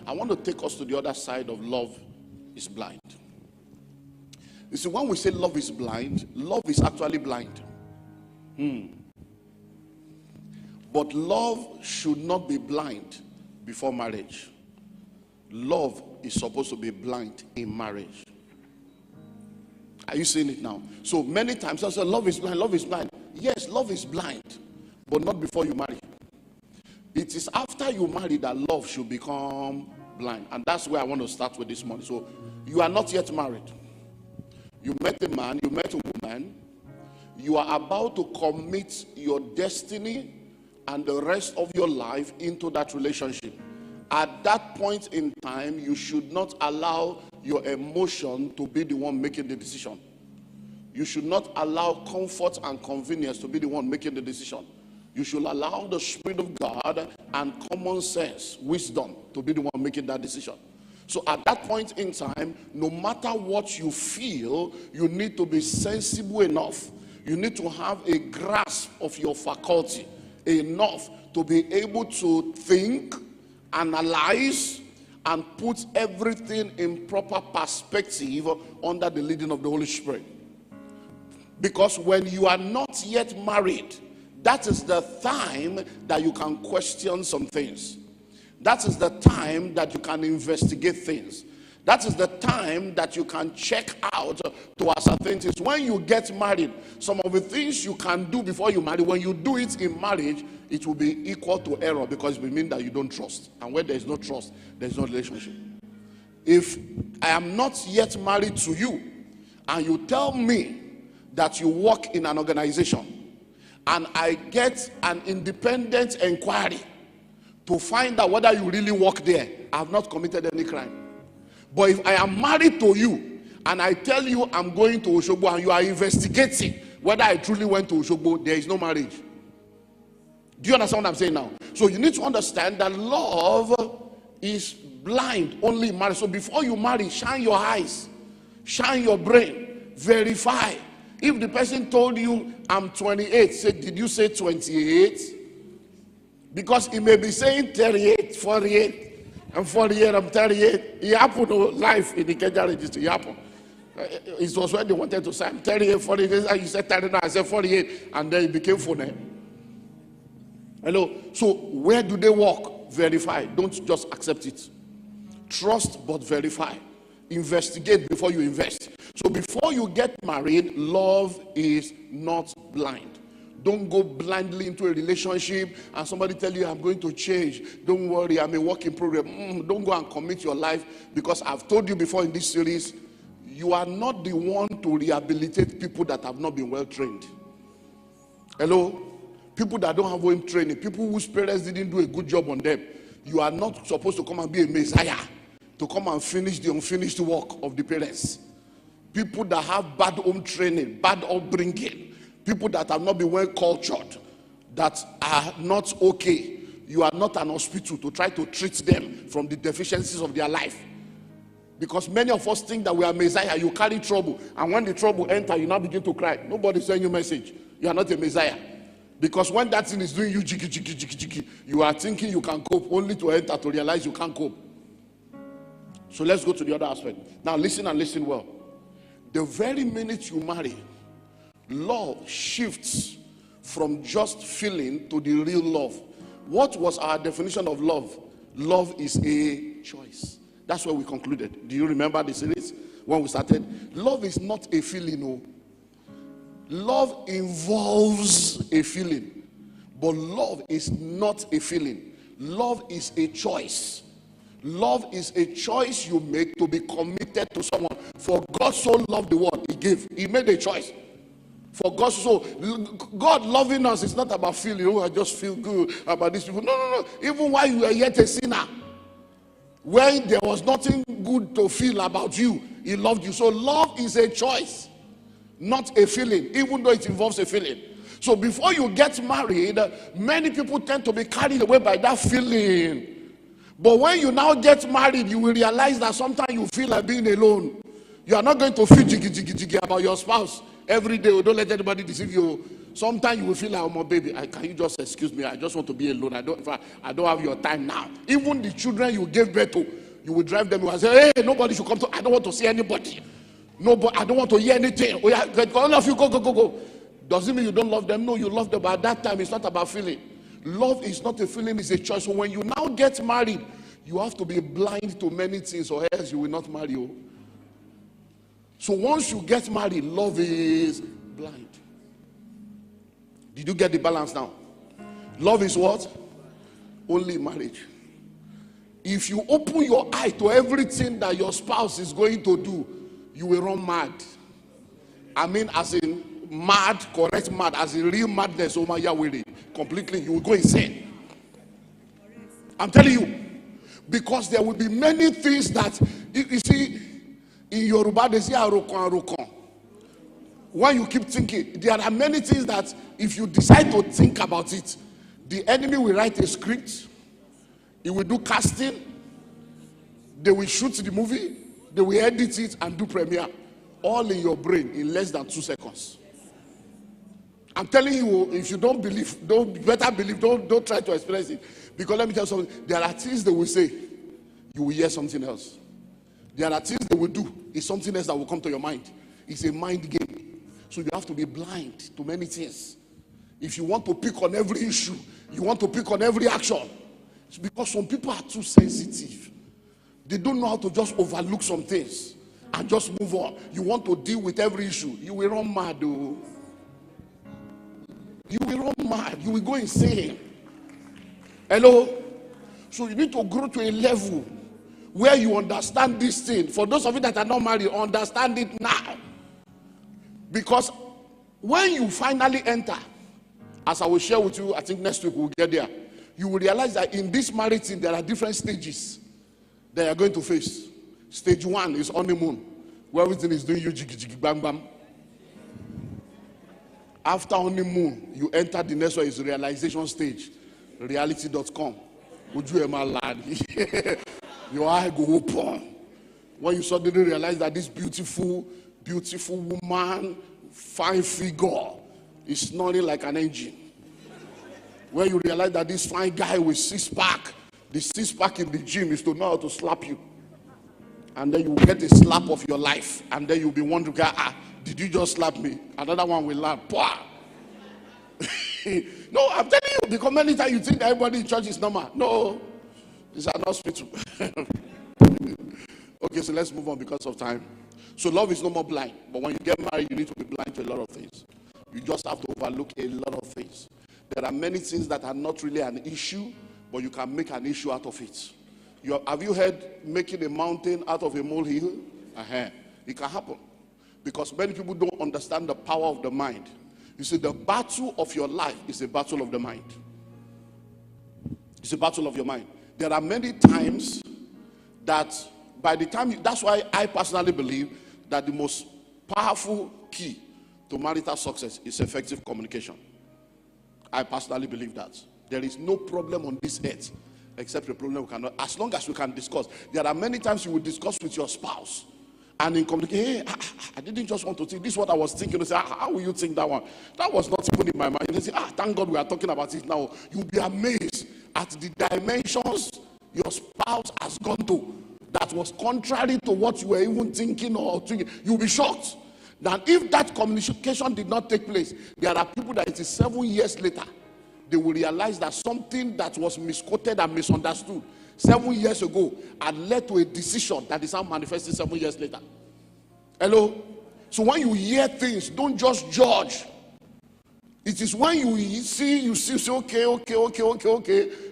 I want to take us to the other side of love is blind. You see, when we say love is blind, love is actually blind. But love should not be blind before marriage. Love is supposed to be blind in marriage. Are you seeing it now? So many times I say love is blind, love is blind. Yes, love is blind, but not before you marry. It is after you marry that love should become blind. And that's where I want to start with this morning. So you are not yet married. You met a man, you met a woman. You are about to commit your destiny and the rest of your life into that relationship. At that point in time, you should not allow your emotion to be the one making the decision. You should not allow comfort and convenience to be the one making the decision. You should allow the Spirit of God and common sense, wisdom, to be the one making that decision. So at that point in time, no matter what you feel, you need to be sensible enough. You need to have a grasp of your faculty enough to be able to think, analyze, and put everything in proper perspective under the leading of the Holy Spirit. Because when you are not yet married, that is the time that you can question some things. That is the time that you can investigate things. That is the time that you can check out to ascertain things. When you get married, some of the things you can do before you marry, when you do it in marriage, it will be equal to error, because it will mean that you don't trust. And when there is no trust, there is no relationship. If I am not yet married to you, and you tell me that you work in an organization, and I get an independent inquiry to find out whether you really work there, I have not committed any crime. But if I am married to you and I tell you I'm going to Oshogbo and you are investigating whether I truly went to Oshogbo, there is no marriage. Do you understand what I'm saying now? So you need to understand that love is blind only in marriage. So before you marry, shine your eyes, shine your brain, verify. If the person told you I'm 28, say, did you say 28? Because he may be saying 38, 48. I'm 48, I'm 38. It happened live in the Kenya register. It happened. It was when they wanted to say, I'm 38, 48. You said 39, I said 48. And then it became funny. Hello? So where do they work? Verify. Don't just accept it. Trust but verify. Investigate before you invest. So before you get married, love is not blind. Don't go blindly into a relationship and somebody tell you I'm going to change. Don't worry, I'm a work in progress. Don't go and commit your life, because I've told you before in this series, you are not the one to rehabilitate people that have not been well trained. Hello? People that don't have home training, people whose parents didn't do a good job on them. You are not supposed to come and be a messiah to come and finish the unfinished work of the parents. People that have bad home training, bad upbringing, people that have not been well cultured, that are not okay. You are not an hospital to try to treat them from the deficiencies of their life. Because many of us think that we are Messiah. You carry trouble, and when the trouble enters, you now begin to cry. Nobody sends you a message. You are not a Messiah. Because when that thing is doing you jiggy, jiggy, jiggy, jiggy, you are thinking you can cope, only to enter to realize you can't cope. So let's go to the other aspect. Now listen and listen well. The very minute you marry, love shifts from just feeling to the real love. What was our definition of love? Love is a choice. That's where we concluded. Do you remember the series when we started? Love is not a feeling, no. Love involves a feeling, but love is not a feeling. Love is a choice. Love is a choice you make to be committed to someone. For God so loved the world, he gave. He made a choice. For God so, God loving us is not about feeling, oh, I just feel good about these people. No, no, no. Even while you were yet a sinner, when there was nothing good to feel about you, he loved you. So love is a choice, not a feeling, even though it involves a feeling. So before you get married, many people tend to be carried away by that feeling. But when you now get married, you will realize that sometimes you feel like being alone. You are not going to feel jiggy, jiggy, jiggy about your spouse every day. Don't let anybody deceive you. Sometimes you will feel like, oh, my baby, can you just excuse me? I just want to be alone. I don't have your time now. Even the children you gave birth to, You will drive them. You will say, hey, nobody should come to. I don't want to see anybody. Nobody. I don't want to hear anything. Oh, yeah, all of you go. Doesn't mean you don't love them. No, you love them. But at that time, it's not about feeling. Love is not a feeling, it's a choice. So when you now get married, you have to be blind to many things, or else you will not marry you. So once you get married, love is blind. Did you get the balance now? Love is what? Only marriage. If you open your eye to everything that your spouse is going to do, you will run mad. I mean, as in mad, correct mad, as in real madness over Yahweh. Completely, you will go insane. I'm telling you. Because there will be many things that, you see, in Yoruba, they say, arokon. When you keep thinking, there are many things that if you decide to think about it, the enemy will write a script, he will do casting, they will shoot the movie, they will edit it and do premiere, all in your brain in less than 2 seconds. I'm telling you, if you don't believe, don't try to express it. Because let me tell you something, there are things they will say, you will hear something else. There are things they will do, it's something else that will come to your mind. It's a mind game. So you have to be blind to many things. If you want to pick on every issue, you want to pick on every action. It's because some people are too sensitive. They don't know how to just overlook some things and just move on. You want to deal with every issue, you will run mad, though. You will run mad. You will go insane. Hello? So you need to grow to a level where you understand this thing. For those of you that are not married, understand it now. Because when you finally enter, as I will share with you, I think next week we'll get there, you will realize that in this marriage thing, there are different stages that you are going to face. Stage 1 is honeymoon, where everything is doing you jiggy jiggy bam bam. After honeymoon, you enter the next one is realization stage. Reality.com. Would you ever lad? Your eye go open. When you suddenly realize that this beautiful woman, fine figure, is snoring like an engine. When you realize that this fine guy with 6-pack, the 6-pack in the gym is to know how to slap you. And then you will get a slap of your life. And then you'll be wondering, did you just slap me? Another one will laugh. No, I'm telling you, because many times you think that everybody in church is normal. No, it's an hospital. Okay, so let's move on because of time. So love is no more blind. But when you get married, you need to be blind to a lot of things. You just have to overlook a lot of things. There are many things that are not really an issue, but you can make an issue out of it. Have you heard making a mountain out of a molehill? It can happen. Because many people don't understand the power of the mind. You see, the battle of your life is a battle of the mind. It's a battle of your mind. There are many times that by the time, that's why I personally believe that the most powerful key to marital success is effective communication. I personally believe that. There is no problem on this earth except a problem we cannot, as long as we can discuss. There are many times you will discuss with your spouse. And in communication, hey, I didn't just want to think. This is what I was thinking. You say, how will you think that one? That was not even in my mind. They say, thank God we are talking about it now. You'll be amazed at the dimensions your spouse has gone to that was contrary to what you were even thinking or thinking. You'll be shocked. That if that communication did not take place, there are people that it is 7 years later, they will realize that something that was misquoted and misunderstood 7 years ago had led to a decision that is now manifesting 7 years later. Hello? So when you hear things, don't just judge. It is when you see, say, okay,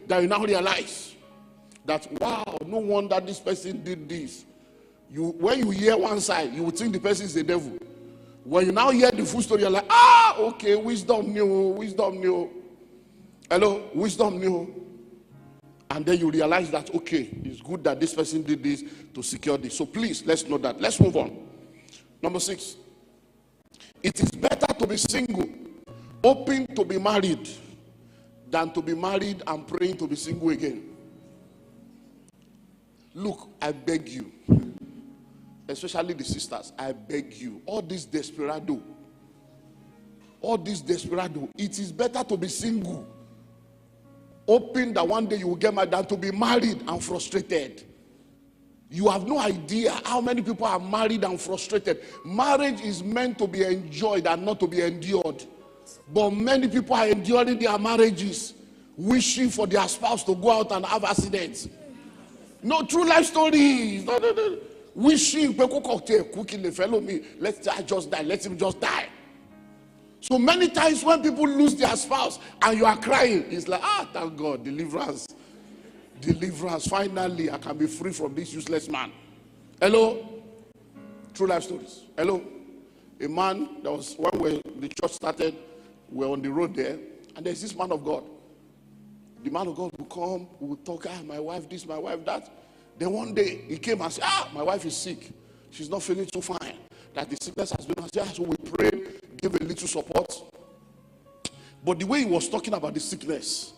that you now realize that, wow, no wonder this person did this. When you hear one side, you would think the person is the devil. When you now hear the full story, you're like, okay, wisdom new. Hello? Wisdom new. And then you realize that, okay, it's good that this person did this to secure this. So please, let's know that. Let's move on. Number 6. It is better to be single, hoping to be married, than to be married and praying to be single again. Look, I beg you, especially the sisters, I beg you, all this desperado, it is better to be single, hoping that one day you will get married, than to be married and frustrated. You have no idea how many people are married and frustrated. Marriage is meant to be enjoyed and not to be endured. But many people are enduring their marriages, wishing for their spouse to go out and have accidents. No, true life stories. No. Wishing, cooking the fellow me, let him just die. So many times when people lose their spouse and you are crying, it's like, thank God, deliverance. Deliverance. Finally, I can be free from this useless man. Hello? True life stories. Hello? A man that was, when the church started, we're on the road there, and there's this man of God. The man of God will come, we will talk, my wife this, my wife that. Then one day, he came and said, my wife is sick. She's not feeling too fine. That the sickness has been, so we prayed, gave a little support. But the way he was talking about the sickness,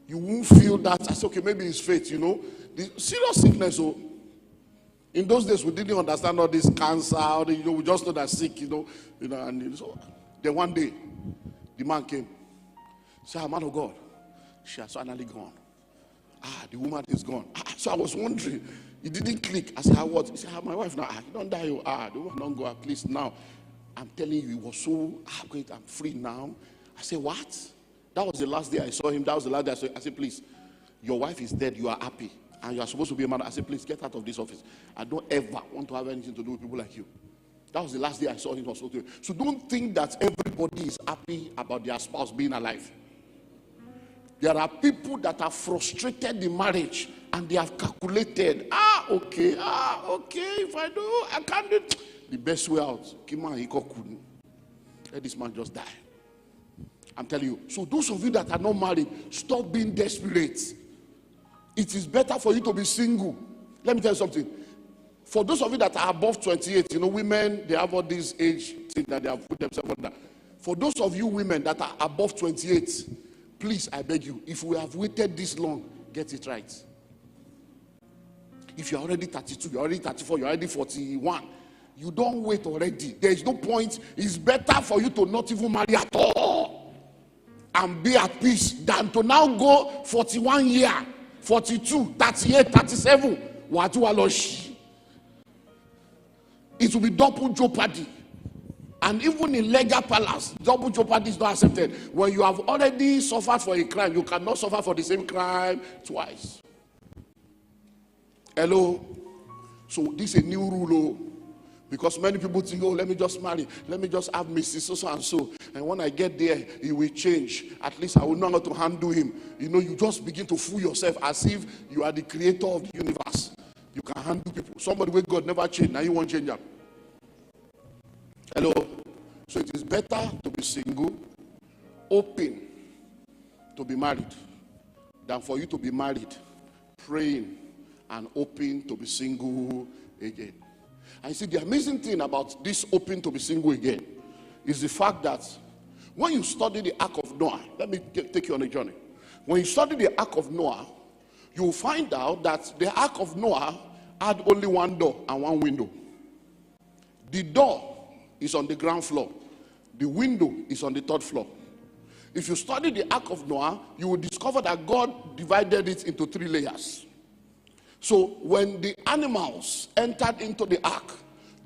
you won't feel that. I said, okay, maybe it's faith, The serious sickness, in those days, we didn't understand all this cancer, we just know that sick, and so then one day, the man came. He said, man of God, she has finally gone. The woman is gone. So I was wondering, it didn't click. I said, what? He said, my wife now, you don't die. The woman don't go, at least now. I'm telling you, it was so great, I'm free now. I said, what? That was the last day I saw him. That was the last day I saw him. I said, please, your wife is dead. You are happy. And you are supposed to be a man. I said, please, get out of this office. I don't ever want to have anything to do with people like you. That was the last day I saw him. So don't think that everybody is happy about their spouse being alive. There are people that are frustrated in marriage and they have calculated, okay, if I do, I can't do it. The best way out, let this man just die. I'm telling you. So those of you that are not married, stop being desperate. It is better for you to be single. Let me tell you something. For those of you that are above 28, women, they have all these age things that they have put themselves under. For those of you women that are above 28, please, I beg you, if we have waited this long, get it right. If you're already 32, you're already 34, you're already 41, you don't wait already. There is no point. It's better for you to not even marry at all and be at peace than to now go 41 years, 42, 38, 37. It will be double jeopardy. And even in legal palace, double jeopardy is not accepted. When you have already suffered for a crime, you cannot suffer for the same crime twice. Hello? So this is a new rule. Because many people think, let me just marry. Let me just have Mrs. So and so. And when I get there, he will change. At least I will know how to handle him. You just begin to fool yourself as if you are the creator of the universe. You can handle people. Somebody with God never changed. Now you won't change them. Hello? So it is better to be single, open to be married, than for you to be married, praying, and open to be single again. And you see, the amazing thing about this open to be single again is the fact that when you study the Ark of Noah, let me take you on a journey. When you study the Ark of Noah, you will find out that the Ark of Noah had only one door and one window. The door is on the ground floor. The window is on the third floor. If you study the Ark of Noah, you will discover that God divided it into 3 layers. So when the animals entered into the ark,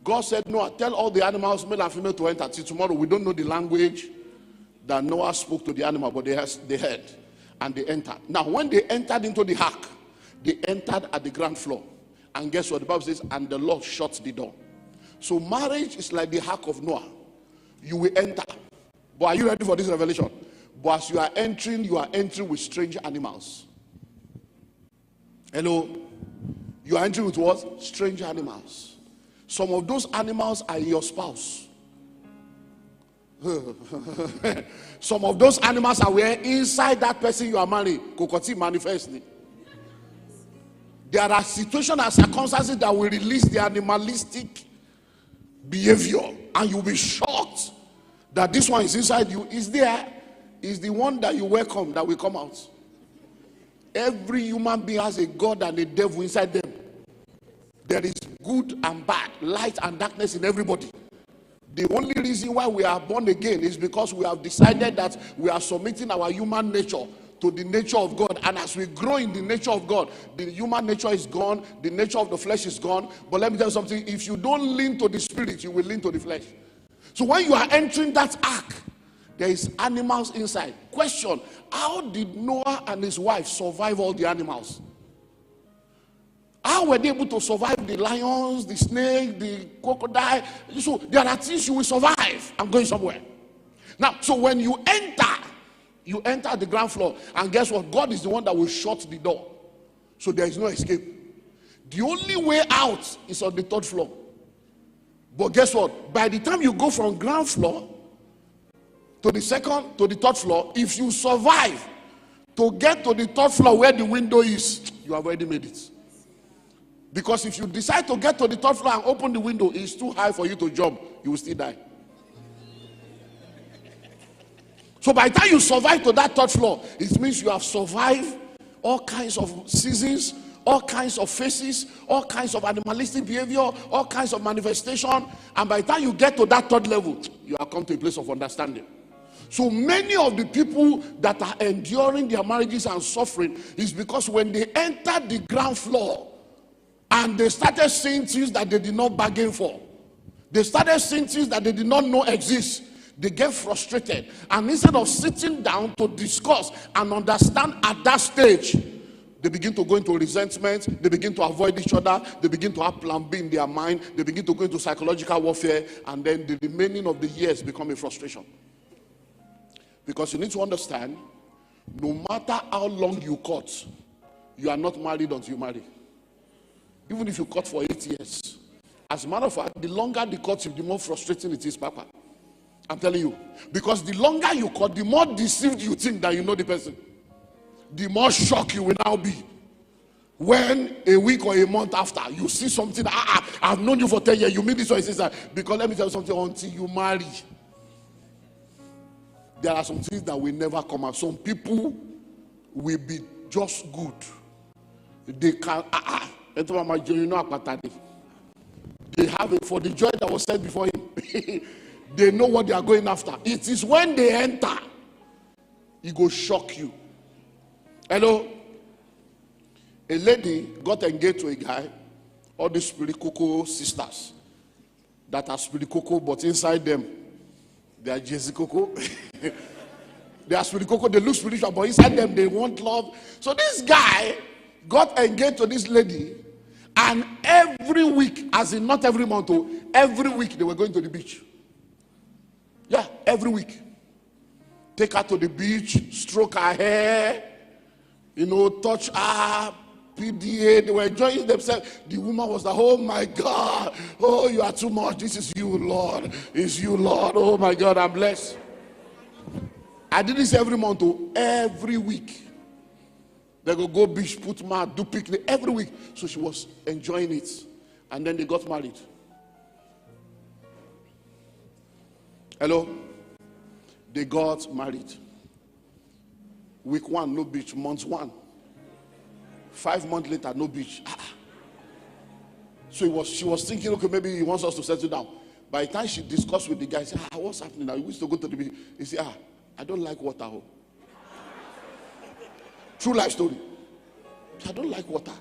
God said, Noah, tell all the animals, male and female, to enter. Till tomorrow, we don't know the language that Noah spoke to the animal, but they heard and they entered. Now, when they entered into the ark, they entered at the ground floor. And guess what? The Bible says, and the Lord shut the door. So marriage is like the ark of Noah. You will enter. But are you ready for this revelation? But as you are entering with strange animals. Hello? You are entering with what? Strange animals. Some of those animals are your spouse. Some of those animals are where inside that person you are married. Kokoti manifestly. There are situations and circumstances that will release the animalistic behavior, and you'll be shocked that this one is inside you. Is there? Is the one that you welcome that will come out. Every human being has a God and a devil inside them. There is good and bad, light and darkness in everybody. The only reason why we are born again is because we have decided that we are submitting our human nature to the nature of God. And as we grow in the nature of God, the human nature is gone, the nature of the flesh is gone. But let me tell you something, if you don't lean to the spirit, you will lean to the flesh. So when you are entering that ark, there is animals inside. Question, how did Noah and his wife survive all the animals? How were they able to survive the lions, the snake, the crocodile? So there are things you will survive. I'm going somewhere. Now, so when you enter the ground floor, and guess what? God is the one that will shut the door. So there is no escape. The only way out is on the third floor. But guess what? By the time you go from ground floor to the second, to the third floor, if you survive to get to the third floor where the window is, you have already made it. Because if you decide to get to the third floor and open the window, it's too high for you to jump, you will still die. So by the time you survive to that third floor, it means you have survived all kinds of seasons, all kinds of faces, all kinds of animalistic behavior, all kinds of manifestation. And by the time you get to that third level, you have come to a place of understanding. So many of the people that are enduring their marriages and suffering is because when they entered the ground floor and they started seeing things that they did not bargain for, they started seeing things that they did not know exist, they get frustrated. And instead of sitting down to discuss and understand at that stage, they begin to go into resentment, they begin to avoid each other, they begin to have plan B in their mind, they begin to go into psychological warfare, and then the remaining of the years become a frustration. Because you need to understand, no matter how long you court, you are not married until you marry. Even if you court for 8 years. As a matter of fact, the longer the courtship, the more frustrating it is, Papa. I'm telling you. Because the longer you court, the more deceived you think that you know the person. The more shocked you will now be. When a week or a month after, you see something, I've known you for 10 years, you meet this one, he says that. Because let me tell you something, until you marry, there are some things that will never come out. Some people will be just good. They can, they have it for the joy that was set before him. They know what they are going after. It is when they enter, it will shock you. Hello? A lady got engaged to a guy, all these spiritual sisters that are spiritual, but inside them, they are Jessica. They are spiritual, they look spiritual, but inside them, they want love. So this guy got engaged to this lady, and every week, as in not every month, every week they were going to the beach. Yeah, every week. Take her to the beach, stroke her hair, touch her, PDA. They were enjoying themselves. The woman was like, oh my God, oh, you are too much. This is you, Lord. It's you, Lord. Oh my God, I'm blessed. I did this every month, every week. They go beach, put mat, do picnic every week. So she was enjoying it. And then they got married. Hello? They got married. Week 1, no beach. Month 1. 5 months later, no beach. So she was thinking, okay, maybe he wants us to settle down. By the time she discussed with the guy, he said, what's happening now? We used to go to the beach. He said, I don't like water. True life story. I don't like water.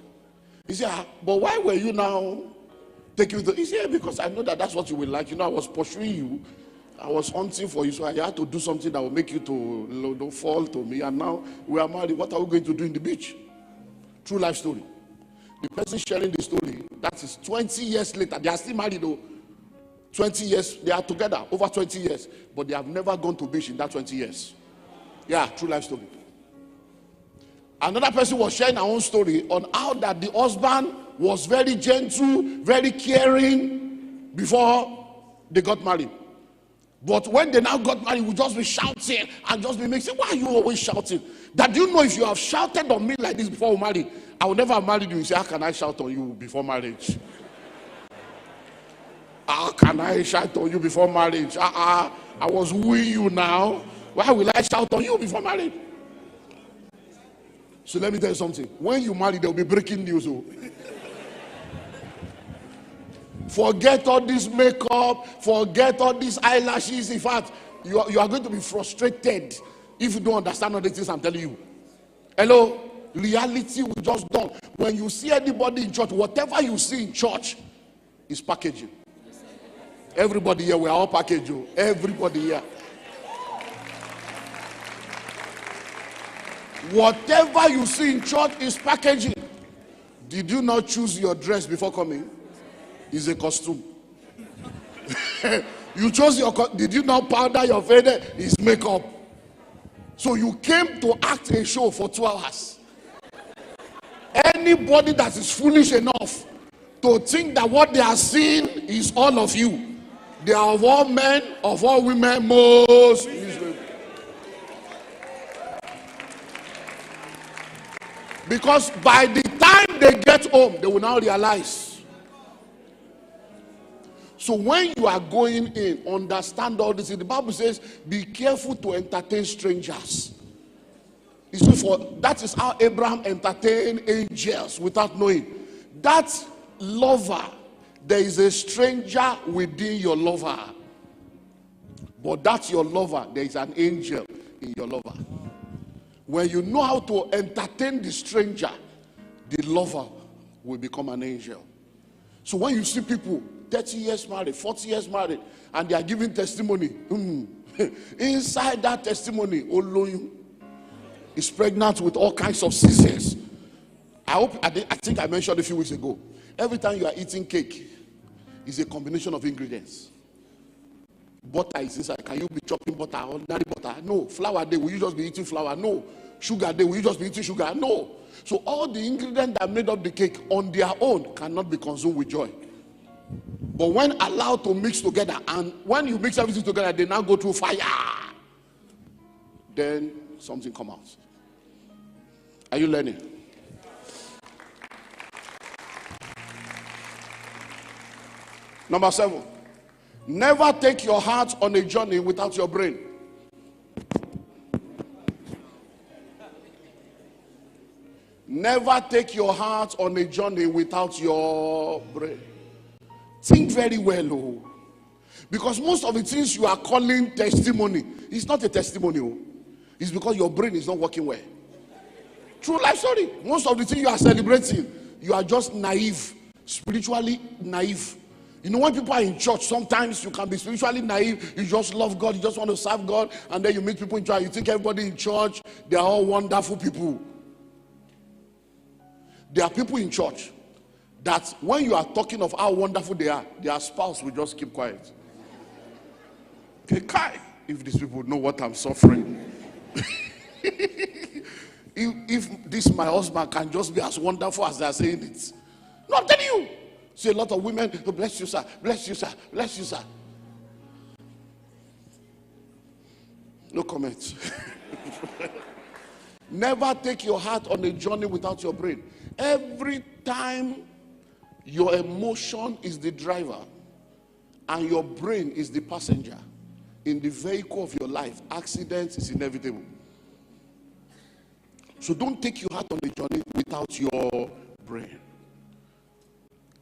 He said, but why were you now taking me to? He said, because I know that's what you will like. I was pursuing you. I was hunting for you, so I had to do something that will make you to fall to me. And now we are married. What are we going to do in the beach? True life story. The person sharing the story, that is 20 years later. They are still married though. 20 years, they are together, over 20 years. But they have never gone to beach in that 20 years. Yeah, true life story. Another person was sharing her own story on how that the husband was very gentle, very caring before they got married. But when they now got married, we just be shouting and just be making, why are you always shouting? That you know if you have shouted on me like this before we married, I will never have married you. You say, how can I shout on you before marriage? How can I shout on you before marriage? I was wooing you now. Why will I shout on you before marriage? So let me tell you something. When you marry, there will be breaking news. Forget all this makeup. Forget all these eyelashes. In fact, you are going to be frustrated if you don't understand all the things I'm telling you. Hello? Reality will just dawn. When you see anybody in church, whatever you see in church is packaging. Everybody here, we are all packaging. Everybody here. Whatever you see in church is packaging. Did you not choose your dress before coming? It's a costume. You chose did you not powder your face? It's makeup. So you came to act a show for 2 hours. Anybody that is foolish enough to think that what they are seeing is all of you, they are of all men, of all women, most miserable. Because by the time they get home, they will now realize. So when you are going in, understand all this. The Bible says, be careful to entertain strangers. You see, that is how Abraham entertained angels without knowing. That lover, there is a stranger within your lover. But that's your lover, there is an angel in your lover. When you know how to entertain the stranger, the lover will become an angel. So when you see people 30 years married, 40 years married, and they are giving testimony, inside that testimony, Olumide is pregnant with all kinds of seasons. I think I mentioned a few weeks ago. Every time you are eating cake, it's a combination of ingredients. Butter is inside. Can you be chopping butter, ordinary butter? No. Flour day, will you just be eating flour? No. Sugar day, will you just be eating sugar? No. So all the ingredients that made up the cake on their own cannot be consumed with joy. But when allowed to mix together, and when you mix everything together, they now go through fire. Then something comes out. Are you learning? Number 7. Never take your heart on a journey without your brain. Never take your heart on a journey without your brain. Think very well, oh. Because most of the things you are calling testimony, it's not a testimony, oh. It's because your brain is not working well. True life story. Most of the things you are celebrating, you are just naive, spiritually naive. You know, when people are in church, sometimes you can be spiritually naive. You just love God, you just want to serve God, and then you meet people in church. You think everybody in church, they are all wonderful people. There are people in church that when you are talking of how wonderful they are, their spouse will just keep quiet. Okay, Kai, if these people know what I'm suffering. if this my husband can just be as wonderful as they are saying it. No, I'm telling you. See a lot of women, oh, bless you, sir, bless you, sir, bless you, sir. No comments. Never take your heart on a journey without your brain. Every time your emotion is the driver and your brain is the passenger in the vehicle of your life, accident is inevitable. So don't take your heart on a journey without your brain.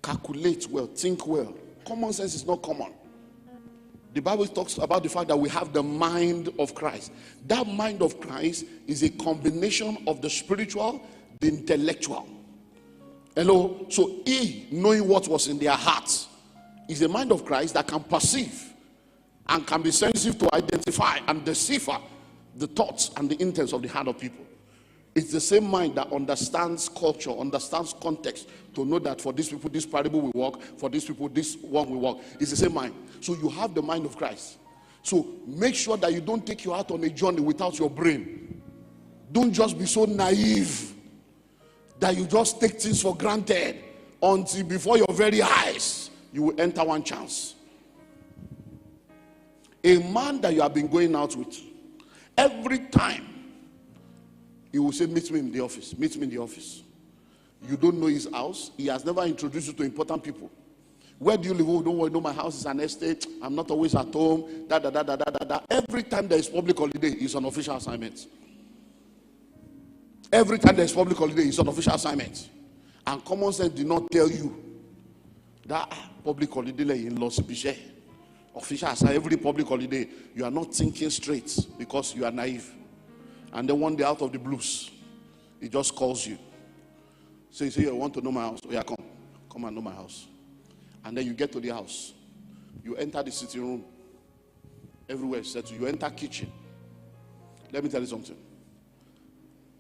Calculate well, think well. Common sense is not common. The Bible talks about the fact that we have the mind of Christ. That mind of Christ is a combination of the spiritual, the intellectual. Hello? So he, knowing what was in their hearts, is a mind of Christ that can perceive and can be sensitive to identify and decipher the thoughts and the intents of the heart of people. It's the same mind that understands culture, understands context, to know that for these people, this parable will work, for these people, this one will work. It's the same mind. So you have the mind of Christ. So make sure that you don't take your heart on a journey without your brain. Don't just be so naive that you just take things for granted until before your very eyes, you will enter one chance. A man that you have been going out with, every time, he will say, meet me in the office, meet me in the office. You don't know his house. He has never introduced you to important people. Where do you live? Oh, don't worry, no, my house is an estate. I'm not always at home. Every time there is public holiday, it's an official assignment. Every time there is public holiday, it's an official assignment. And common sense did not tell you that public holiday in Los Biche. Official assignment, every public holiday, you are not thinking straight because you are naive. And then one day out of the blues, He just calls you. Says, "Hey, you want to know my house? Oh, yeah, come and know my house." And then you get to the house. You enter the sitting room. Everywhere is settled. You enter kitchen. Let me tell you something.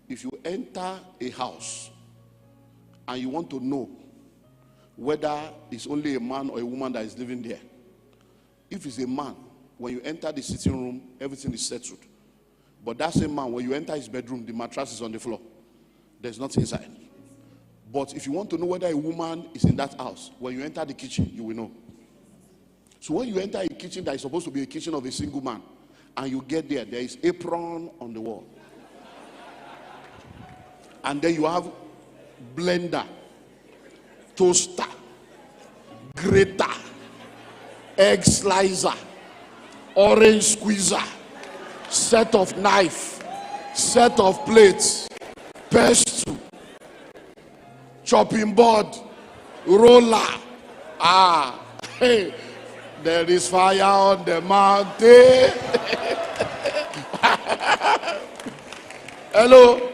If you enter a house and you want to know whether it's only a man or a woman that is living there, if it's a man, when you enter the sitting room, everything is settled. But that same man, when you enter his bedroom, the mattress is on the floor. There's nothing inside. But if you want to know whether a woman is in that house, when you enter the kitchen, you will know. So when you enter a kitchen that is supposed to be a kitchen of a single man, and you get there, there is apron on the wall. And then you have blender, toaster, grater, egg slicer, orange squeezer, set of knife, set of plates, pestle, chopping board, roller. Hey, there is fire on the mountain. Hello.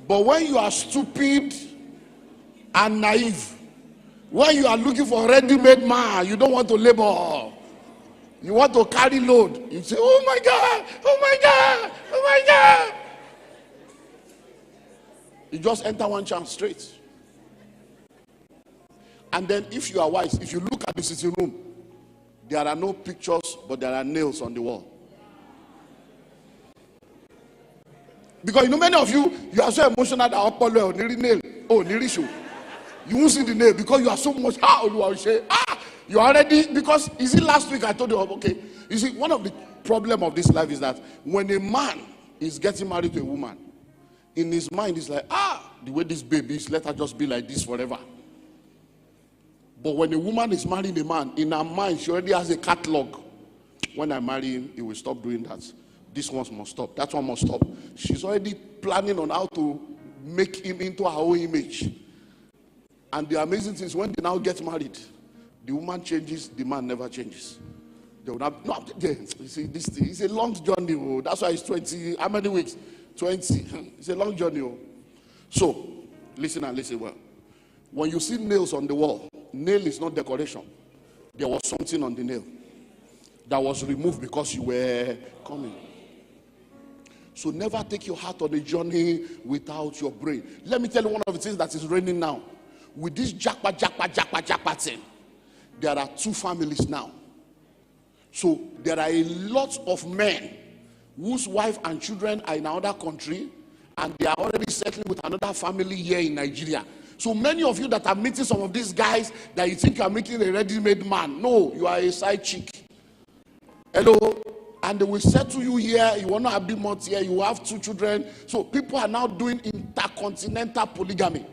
But when you are stupid and naive, when you are looking for a ready-made man, you don't want to labor. You want to carry load. You say, "Oh my God, oh my God, oh my God." You just enter one chance straight. And then if you are wise, if you look at the sitting room, there are no pictures, but there are nails on the wall. Because you know, many of you are so emotional that you won't see the nail because you are so much. You already, because you see, last week I told you, okay, you see, one of the problem of this life is that when a man is getting married to a woman, in his mind is like, the way this baby is, let her just be like this forever. But when a woman is marrying a man, in her mind she already has a catalog. When I marry him, he will stop doing that. This one must stop, that one must stop. She's already planning on how to make him into her own image. And the amazing thing is, when they now get married, the woman changes, the man never changes. They will not, no, you see, this thing, it's a long journey. Oh. That's why it's 20, how many weeks? 20. It's a long journey. Oh. So, listen and listen well. When you see nails on the wall, nail is not decoration. There was something on the nail that was removed because you were coming. So never take your heart on a journey without your brain. Let me tell you one of the things that is raining now. With this jackpot thing, there are two families now. So there are a lot of men whose wife and children are in another country, and they are already settling with another family here in Nigeria. So many of you that are meeting some of these guys that you think you are making a ready-made man, no, you are a side chick. Hello. And they will settle you here. You want to have big months here. You have 2 children. So people are now doing intercontinental polygamy.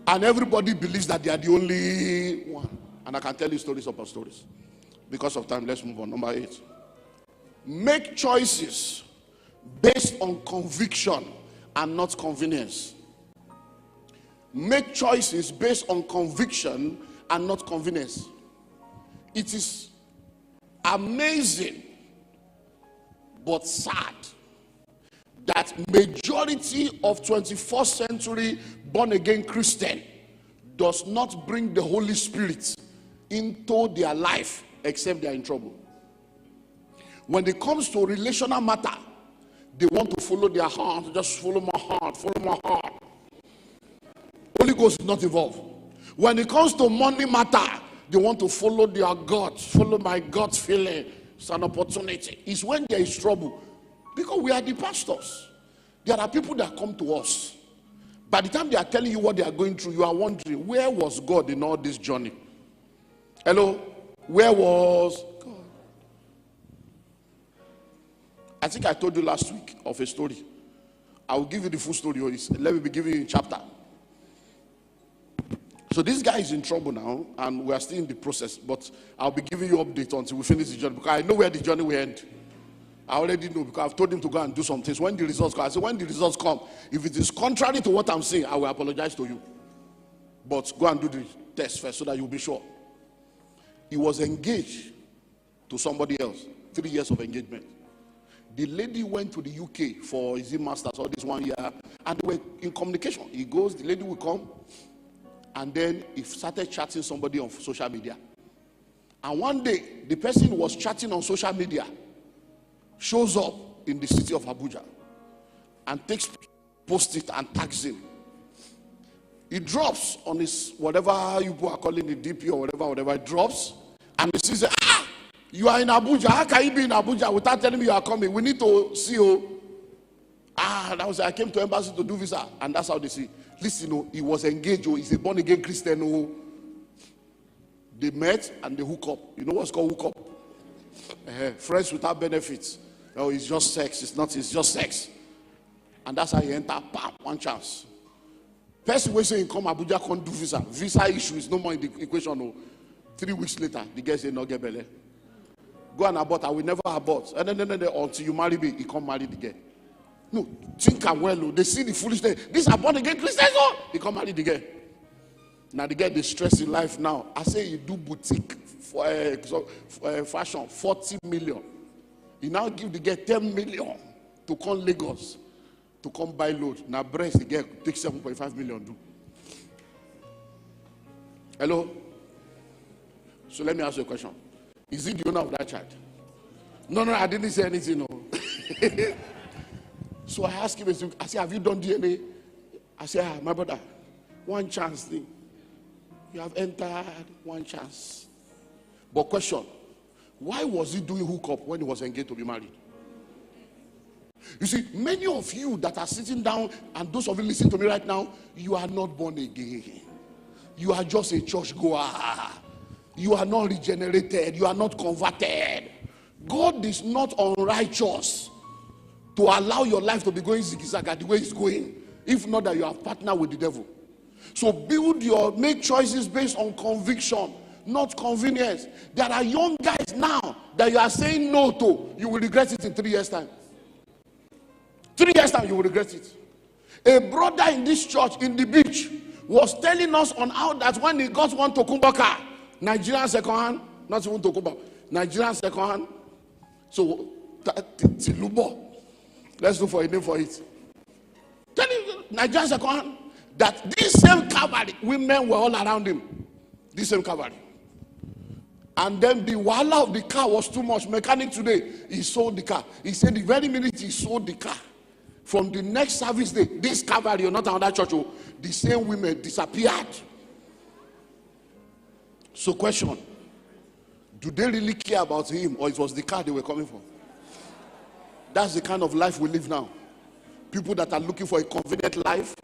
And everybody believes that they are the only one. And I can tell you stories upon stories. Because of time, let's move on. Number 8. Make choices based on conviction and not convenience. Make choices based on conviction and not convenience. It is amazing but sad that majority of 21st century born again Christian does not bring the Holy Spirit into their life except they are in trouble. When it comes to relational matter, they want to follow their heart. Just follow my heart, follow my heart. Holy Ghost is not involved. When it comes to money matter, they want to follow their gut, follow my gut feeling. It's an opportunity. It's when there is trouble. Because we are the pastors. There are people that come to us. By the time they are telling you what they are going through, you are wondering, where was God in all this journey? Hello? Where was God? I think I told you last week of a story. I will give you the full story. Let me be giving you a chapter. So this guy is in trouble now, and we are still in the process, but I'll be giving you update until we finish the journey, because I know where the journey will end. I already know, because I've told him to go and do some things. When the results come, I say, when the results come, if it is contrary to what I'm saying, I will apologize to you. But go and do the test first so that you'll be sure. He was engaged to somebody else. 3 years of engagement. The lady went to the UK for his master's all this 1 year, and they were in communication. He goes, the lady will come, and then he started chatting somebody on social media. And one day, the person who was chatting on social media shows up in the city of Abuja and posts it and tags him. He drops on his, whatever you are calling it, DP or whatever, it drops, and he says, you are in Abuja. How can you be in Abuja without telling me you are coming? We need to see you. That was I came to embassy to do visa, and that's how they see. Listen, he was engaged. He's a born again Christian. They met and they hook up. You know what's called hook up? Friends without benefits. No, it's just sex. It's just sex. And that's how he enter. Bam, one chance. Person will say, come Abuja, can't do visa. Visa issue is no more in the equation. No. 3 weeks later, the guy say, no, get belly. Go and abort. I will never abort. And then until you marry me, he can't marry the girl. No, think I'm well. They see the foolishness. This are born again Christians. He can't marry the girl. Now the girl they stress in life now. I say you do boutique for fashion, 40 million. He now give the girl 10 million to come Lagos to come buy load. Now breast the girl take 7.5 million do. Hello? So let me ask you a question. Is he the owner of that child? No, I didn't say anything. No. So I asked him, I said, have you done DNA? I said, my brother, one chance thing. You have entered one chance. But question, why was he doing hookup when he was engaged to be married? You see, many of you that are sitting down, and those of you listening to me right now, you are not born again. You are just a church goer. You are not regenerated. You are not converted. God is not unrighteous to allow your life to be going zigzag the way it's going, if not that you have partnered with the devil. So make choices based on conviction, not convenience. There are young guys now that you are saying no to. You will regret it in 3 years' time. 3 years' time, you will regret it. A brother in this church in the beach was telling us on how that when he got one Tokumbo car, Nigerian second hand, not even Tokumbo, Nigerian second hand. So, Tilubo. Let's look for a name for it. Tell him, Nigerian second hand, that this same Calvary, women were all around him. This same Calvary. And then the wahala of the car was too much. Mechanic today, he sold the car. He said the very minute he sold the car, from the next service day, this Calvary, or not another church, the same women disappeared. So question, do they really care about him, or it was the car they were coming for? That's the kind of life we live now. People that are looking for a convenient life,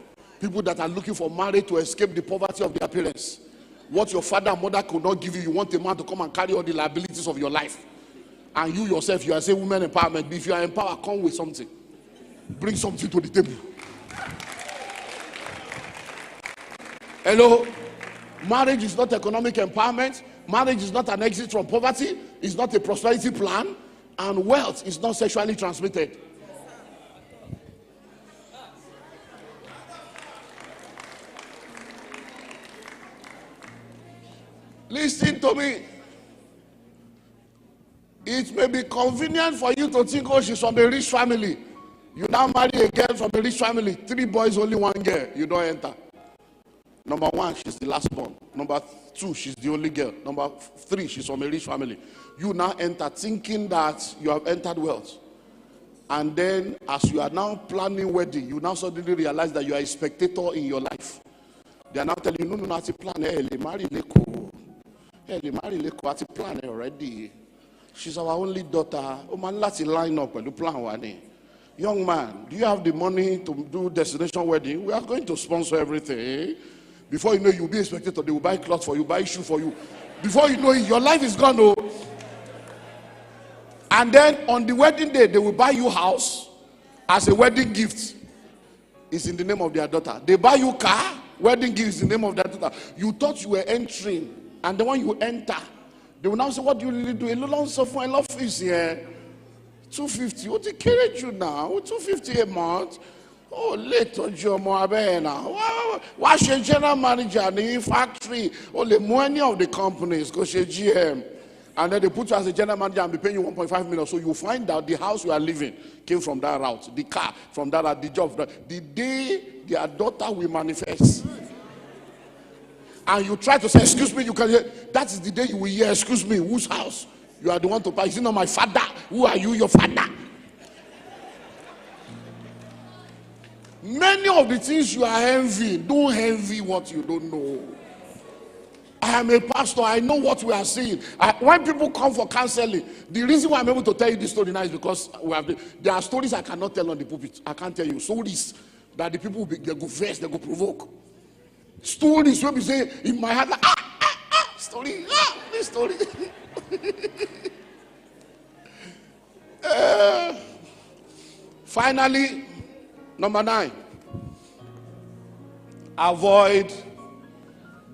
people that are looking for marriage to escape the poverty of their parents. What your father and mother could not give you, you want a man to come and carry all the liabilities of your life. And you yourself, you are saying women empowerment. But if you are empowered, come with something. Bring something to the table. Hello? Marriage is not economic empowerment. Marriage is not an exit from poverty. It's not a prosperity plan. And wealth is not sexually transmitted. Listen to me. It may be convenient for you to think, oh, she's from a rich family. You now marry a girl from a rich family. 3 boys, only 1 girl. You don't enter. Number 1, she's the last born. Number 2, she's the only girl. Number 3, she's from a rich family. You now enter thinking that you have entered wealth. And then as you are now planning wedding, you now suddenly realize that you are a spectator in your life. They are now telling you, no, to plan. Marry Leko. Marry Leko, at plan already. She's our only daughter. Oh man, let's line up with the plan one. Young man, do you have the money to do destination wedding? We are going to sponsor everything. Before you know, you'll be a spectator. They will buy clothes for you, buy shoes for you. Before you know it, your life is gone. Oh. And then on the wedding day, they will buy you house as a wedding gift. It's in the name of their daughter. They buy you car, wedding gift is in the name of their daughter. You thought you were entering, and then when you enter, they will now say, what do you really do? A little for an office here. 250. What they carry you now? 250 a month. Oh, later, Joe Moabena. Why should general manager in the factory or the money of the companies? Because she's GM. And then they put you as a general manager and be paying you 1.5 million. So you find out the house you are living came from that route, the car from that route, the job. The day their daughter will manifest, and you try to say, excuse me, you can hear, that is the day you will hear, excuse me, whose house? You are the one to buy. Is it not my father? Who are you, your father? Many of the things you are envying, don't envy what you don't know. I am a pastor. I know what we are seeing. When people come for counseling, the reason why I'm able to tell you this story now is because there are stories I cannot tell on the pulpit. I can't tell you stories that the people they go vex, they go provoke. Stories where we say in my heart, story, this story. Finally, number 9, avoid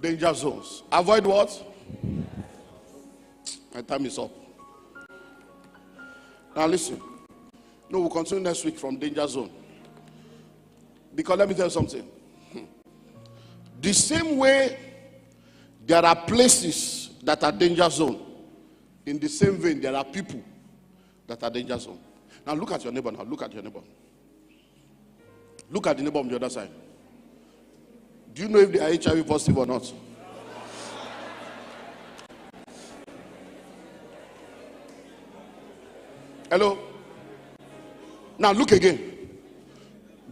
danger zones. Avoid what? My time is up. Now listen. No, we'll continue next week from danger zone. Because let me tell you something. The same way there are places that are danger zone, in the same vein there are people that are danger zone. Now look at your neighbor now. Look at your neighbor. Look at the neighbor on the other side. Do you know if they are HIV positive or not? Hello? Now look again.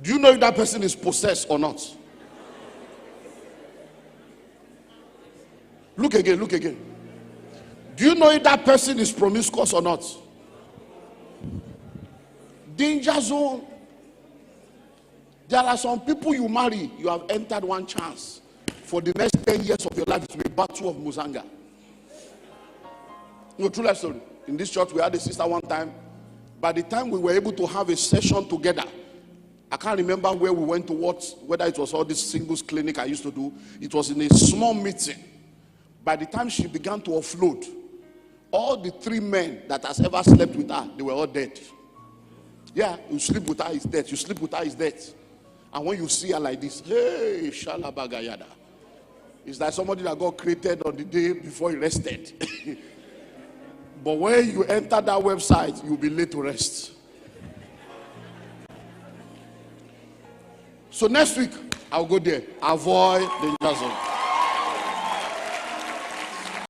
Do you know if that person is possessed or not? Look again, look again. Do you know if that person is promiscuous or not? Danger zone. There are some people you marry, you have entered one chance. For the next 10 years of your life, it will be a battle of Muzanga. No, true life story. In this church, we had a sister one time. By the time we were able to have a session together, I can't remember where we went to what, whether it was all this singles clinic I used to do. It was in a small meeting. By the time she began to offload, all the 3 men that has ever slept with her, they were all dead. Yeah, you sleep with her, is dead. You sleep with her, is dead. And when you see her like this, hey, shalabagayada. It's like somebody that got created on the day before he rested. But when you enter that website, you'll be laid to rest. So next week, I'll go there. Avoid danger zone.